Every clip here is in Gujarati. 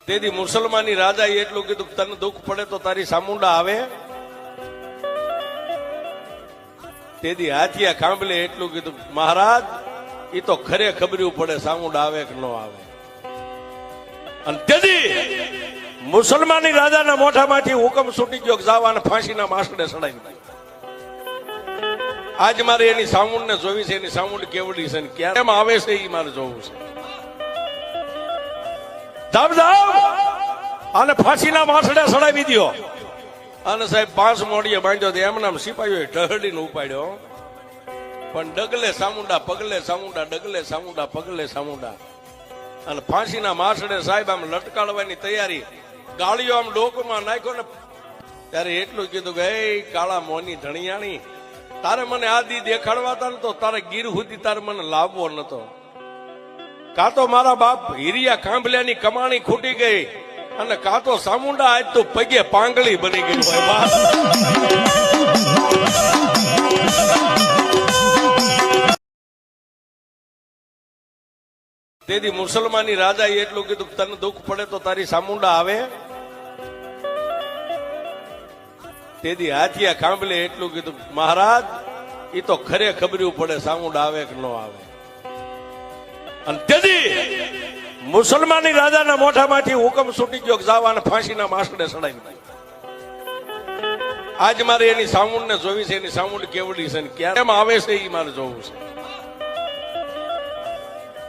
તેથી મુસલમાની રાજાએ એટલું કીધું કે તને દુઃખ પડે તો તારી સામુંડા આવે. તેથી હાથિયા ખાંભલે એટલું કીધું મહારાજ એ તો ખરે ખબર્યું પડે સામુંડા આવે કે ન આવે. અને તેથી મુસલમાની રાજાના મોઢામાંથી હુકમ છૂટી ગયો જાવા અને ફાંસીના માસડે સડાવી દીધો. આજ મારે એની સામુંડ ને જોવી છે, એની સામુંડ કેવડી છે ને ક્યારે આવે છે એ મારે જોવું છે. જાવ જાવ અને ફાંસીના માસડે સડાવી દો. અને સાહેબ 5 મોડીએ બાંધ્યો એમ નામ સિપાહીઓએ ઢહડીને ઉપાડ્યો. પણ ડગલે સામુંડા પગલે સામુંડા, ડગલે સામુંડા પગલે સામુંડા. અને ફાંસીના માસડે સાહેબ આમ લટકાડવાની તૈયારી, ગાળીઓ આમ ડોકમાં નાખ્યો ને ત્યારે એટલું કીધું કે એ કાળા મોની ધણિયાણી, તારે મને આ દી દેખાડવા હતા ને તો તારે ગીર સુધી તારે મને લાવવો નતો. કાં તો મારા બાપ હીરિયા કાંભલ્યાની કમાણી ખૂટી ગઈ અને કાં તો સામુંડા આજ તો પગે પાંગળી બની ગઈ હોય. તેથી મુસલમાની રાજાએ એટલું કીધું કે તને દુઃખ પડે તો તારી સામુંડા આવે. તેથી હાથિયા ખાંભલે એટલું કીધું મહારાજ એ તો ખરે ખબર્યું પડે સામુંડા આવે કે ન આવે. અને તેથી મુસલમાની રાજાના મોઢામાંથી હુકમ છૂટી ગયો જાવા અને ફાંસીના માસડે સડાવી દીધો. આજ મારે એની સામુંડ ને જોવી છે, એની સામુંડ કેવડી છે ને ક્યારે આવે છે એ મારે જોવું છે.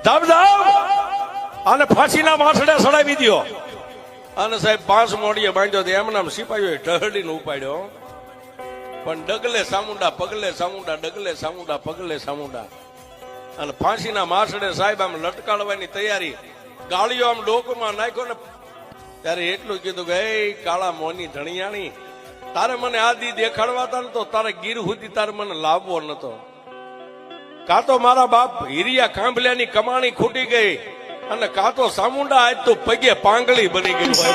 જાવ જાવ અને ફાંસીના માસડે સડાવી દો. અને સાહેબ 5 મોડીએ બાંધ્યો એમ નામ સિપાહીઓએ ઢહડીને ઉપાડ્યો. પણ ડગલે સામુંડા પગલે સામુંડા, ડગલે સામુંડા પગલે સામુંડા. અને ફાંસીના માસડે સાહેબ આમ લટકાડવાની તૈયારી, ગાળીઓ આમ ડોકમાં નાખ્યો ને ત્યારે એટલું કીધું કે એ કાળા મોની ધણિયાણી, તારે મને આ દી દેખાડવા હતા ને તો તારે ગીર સુધી તારે મને લાવવો નતો. કાં તો મારા બાપ હીરિયા કાંભલ્યાની કમાણી ખૂટી ગઈ અને કાં તો સામુંડા આજ તો પગે પાંગળી બની ગઈ હોય.